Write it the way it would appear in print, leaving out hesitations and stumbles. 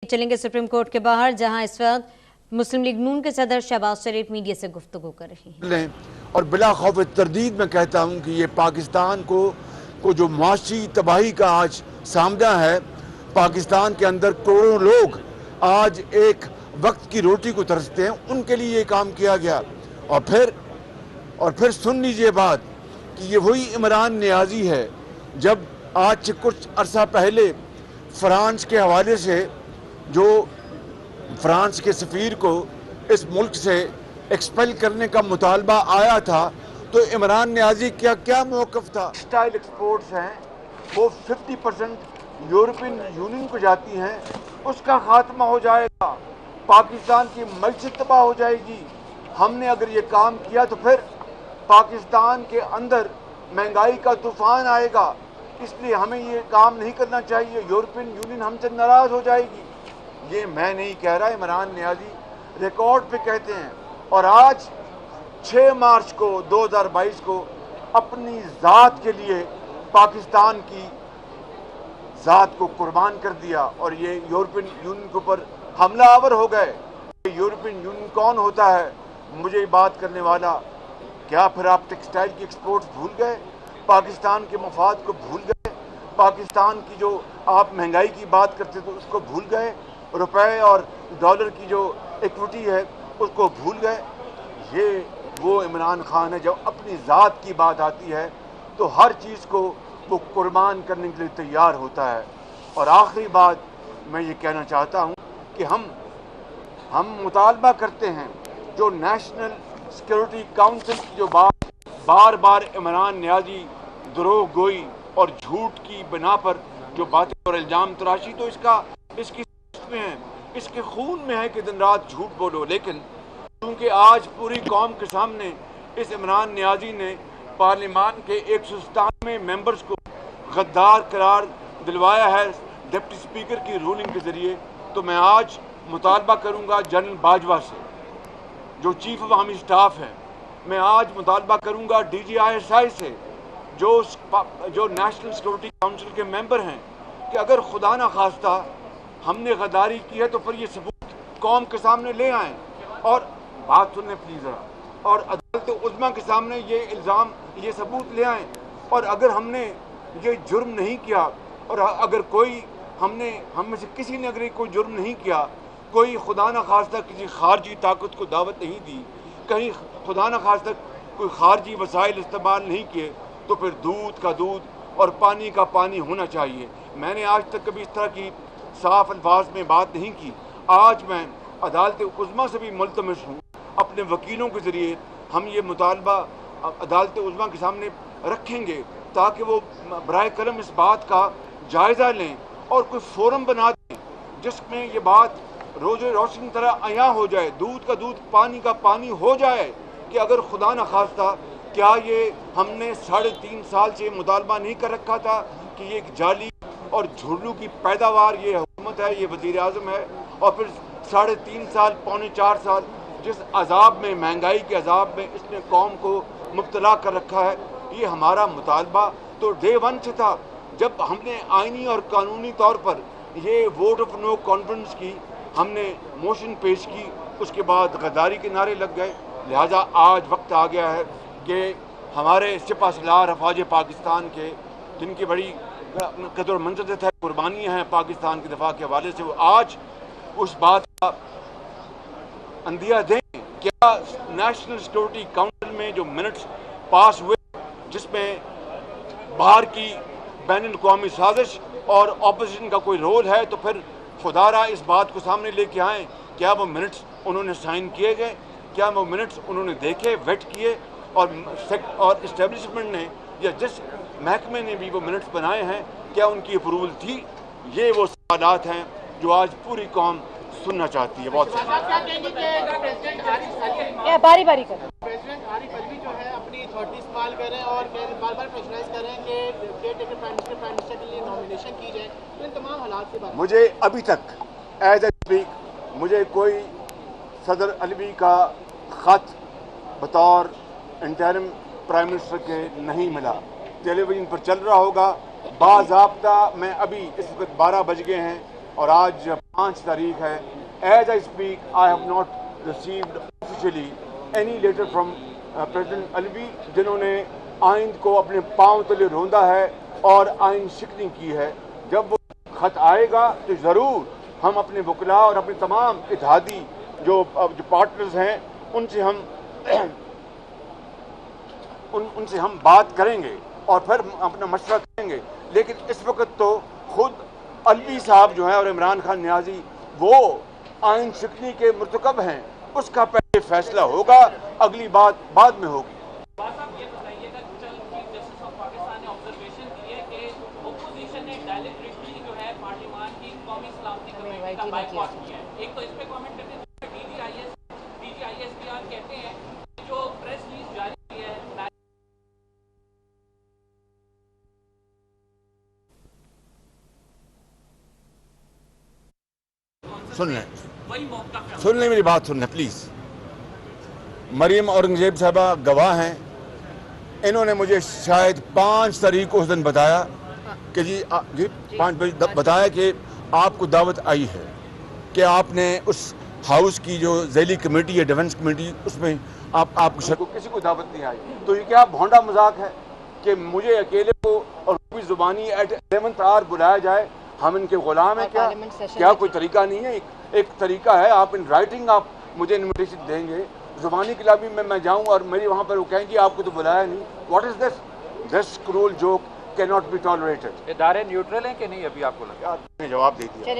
चलेंगे supreme court के बाहर, जहां इस वक्त मुस्लिम लीग नून के सदर शहबाज शरीफ मीडिया से गुफ्तगू कर रहे हैं। और बिला खौफ तरदीद में कहता हूं कि ये पाकिस्तान को जो मुआशी तबाही का आज सामना है, पाकिस्तान के अंदर करोड़ों लोग आज एक वक्त की रोटी को तरसते हैं, उनके लिए ये काम किया गया। और फिर सुन लीजिए बात कि ये वही इमरान नियाजी है जब आज से कुछ अरसा पहले फ्रांस के हवाले से जो फ्रांस के सफ़ीर को इस मुल्क से एक्सपेल करने का मुतालबा आया था, तो इमरान नियाजी क्या मौक़िफ़ था। टेक्सटाइल एक्सपोर्ट्स हैं वो 50% यूरोपियन यूनियन को जाती हैं, उसका खात्मा हो जाएगा, पाकिस्तान की मईशत तबाह हो जाएगी। हमने अगर ये काम किया तो फिर पाकिस्तान के अंदर महंगाई का तूफान आएगा, इसलिए हमें ये काम नहीं करना चाहिए। यूरोपियन यूनियन हमसे नाराज़ हो जाएगी। ये मैं नहीं कह रहा, इमरान नियाजी रिकॉर्ड पे कहते हैं। और आज 6 मार्च को 2022 को अपनी ज़ात के लिए पाकिस्तान की ज़ात को कुर्बान कर दिया और ये यूरोपियन यूनियन के ऊपर हमला आवर हो गए। यूरोपियन यूनियन कौन होता है मुझे बात करने वाला? क्या फिर आप टेक्सटाइल की एक्सपोर्ट्स भूल गए? पाकिस्तान के मफाद को भूल गए? पाकिस्तान की जो आप महंगाई की बात करते थे उसको भूल गए? रुपए और डॉलर की जो इक्विटी है उसको भूल गए? ये वो इमरान खान है जब अपनी ज़ात की बात आती है तो हर चीज़ को वो कुर्बान करने के लिए तैयार होता है। और आखिरी बात मैं ये कहना चाहता हूँ कि हम मुतालबा करते हैं जो नेशनल सिक्योरिटी काउंसिल की जो बार बार इमरान नियाजी द्रोह गोई और झूठ की बिना पर जो बातें और इल्ज़ाम तराशी, तो इसकी में है, इसके खून में है कि दिन रात झूठ बोलो। लेकिन क्योंकि आज पूरी कौम के सामने इस इमरान नियाजी ने पार्लियामान के 197 मेंबर्स को गद्दार करार दिलवाया है डिप्टी स्पीकर की रूलिंग के ज़रिए, तो मैं आज मुतालबा करूंगा जनरल बाजवा से जो चीफ ऑफ आर्मी स्टाफ है, मैं आज मुतालबा करूंगा DGISI से जो नेशनल सिक्योरिटी काउंसिल के मेंबर हैं कि अगर खुदा न खास्ता हमने गद्दारी की है तो फिर ये सबूत कौम के सामने ले आएँ। और बात सुनने प्लीज़ ज़रा, और अदालत उज़्मा के सामने ये इल्ज़ाम ये सबूत ले आएँ। और अगर हमने ये जुर्म नहीं किया और अगर कोई हम में से किसी ने अगर कोई जुर्म नहीं किया, कोई खुदा न खास्ता किसी खारजी ताकत को दावत नहीं दी, कहीं खुदा न खास्ता कोई खारजी वसाइल इस्तेमाल नहीं किए, तो फिर दूध का दूध और पानी का पानी होना चाहिए। मैंने आज तक कभी इस तरह की साफ अल्फाज में बात नहीं की। आज मैं अदालत उज़्मा से भी मुल्तमस हूँ, अपने वकीलों के ज़रिए हम ये मुतालबा अदालत उज़्मा के सामने रखेंगे ताकि वो बराए करम इस बात का जायज़ा लें और कोई फोरम बना दें जिसमें ये बात रोज़ रोशनी तरह अयां हो जाए, दूध का दूध पानी का पानी हो जाए कि अगर खुदा न खास्ता क्या ये हमने 3.5 साल से मुतालबा नहीं कर रखा था कि ये एक जाली और झुर्रू की पैदावार ये हुकूमत है, ये वज़ीर आज़म है, और फिर 3.5 साल 3.25 साल जिस अजाब में, महंगाई के अजाब में इसने कौम को मुब्तला कर रखा है। ये हमारा मुतालबा तो डे 1 से था, जब हमने आइनी और कानूनी तौर पर ये वोट ऑफ नो कॉन्फिडेंस की हमने मोशन पेश की, उसके बाद गद्दारी के नारे लग गए। लिहाजा आज वक्त आ गया है कि हमारे सिपा सलार अफवाज पाकिस्तान के जिनकी बड़ी कदर मंजरत है, कुर्बानियाँ हैं पाकिस्तान के दफा के हवाले से, वो आज उस बात का अंदिया दें। क्या नेशनल सिक्योरिटी काउंसिल में जो मिनट्स पास हुए जिसमें बाहर की बैनुल अक़वामी साजिश और अपोजिशन का कोई रोल है, तो फिर खुदारा इस बात को सामने लेके आएँ। क्या वो मिनट्स उन्होंने साइन किए गए? क्या वो मिनट्स उन्होंने देखे, वेट किए? और इस्टेब्लिशमेंट ने या जिस महकमे ने भी वो मिनट्स बनाए हैं, क्या उनकी अप्रूवल थी? ये वो सवालात हैं जो आज पूरी कौम सुनना चाहती है। बहुत बारी बारी कर प्रेसिडेंट आरिफ अलवी जो है अपनी अथॉरिटी इस्तेमाल कर रहे हैं और बार बार प्रेशराइज कर रहे हैं कि केयर प्राइम मिनिस्टर के लिए नॉमिनेशन की जाए, तो इन तमाम हालात के बारे में मुझे अभी तक एज ए स्पीक मुझे कोई सदर अलवी का ख़त बतौर इंटरिम प्राइम मिनिस्टर के नहीं मिला। टेलीविज़न पर चल रहा होगा, बाज़ाब्ता मैं अभी इस वक्त 12 बज गए हैं, اور آج 5 تاریخ ہے. As I speak, I have not received officially any letter from President Alvi, جنہوں نے آئین کو اپنے پاؤں تلے روندا ہے اور آئین شکنی کی ہے. جب وہ خط آئے گا تو ضرور ہم اپنے وکلاء اور اپنے تمام اتحادی جو پارٹنرز ہیں ان سے ہم بات کریں گے اور پھر اپنا مشورہ کریں گے. لیکن اس وقت تو خود الوی صاحب جو ہیں اور عمران خان نیازی وہ آئین شکنی کے مرتکب ہیں. اس کا پہلے فیصلہ ہوگا, اگلی بات بعد میں ہوگی. صاحب یہ بتائیے گا, چیف جسٹس آف پاکستان نے آبزرویشن کی ہے کہ اپوزیشن نے ڈائریکٹلی جو ہے پارلیمان کی قومی سلامتی کمیٹی کا بائیکاٹ کیا ہے. ایک تو اس پہ کامنٹ کرتے ہیں, D G I S P R کہتے ہیں کہ جو پریس ریلیز جاری کی ہے سن لیں میری بات سن لیں پلیز. مریم اورنگزیب صاحبہ گواہ ہیں. انہوں نے مجھے شاید 5 تاریخ کو اس دن بتایا کہ جی 5 بجے بتایا کہ آپ کو دعوت آئی ہے کہ آپ نے اس ہاؤس کی جو ذیلی کمیٹی ہے ڈیفنس کمیٹی اس میں آپ کو کسی کو دعوت نہیں آئی. تو یہ کیا بھونڈا مذاق ہے کہ مجھے اکیلے کو اور کوئی زبانی ایٹ 11th hour بلایا جائے؟ ہم ان کے غلام ہیں کیا کوئی طریقہ نہیں ہے؟ ایک طریقہ ہے, آپ ان رائٹنگ آپ مجھے انویٹیشن دیں گے. زبانی کلابی میں جاؤں اور میری وہاں پر وہ کہیں گے آپ کو تو بلایا نہیں. What is this cruel joke کی ناٹ بی ٹالریٹڈ. ادارے نیوٹرل ہیں کہ نہیں ابھی آپ کو لگا؟ جواب دے دیا.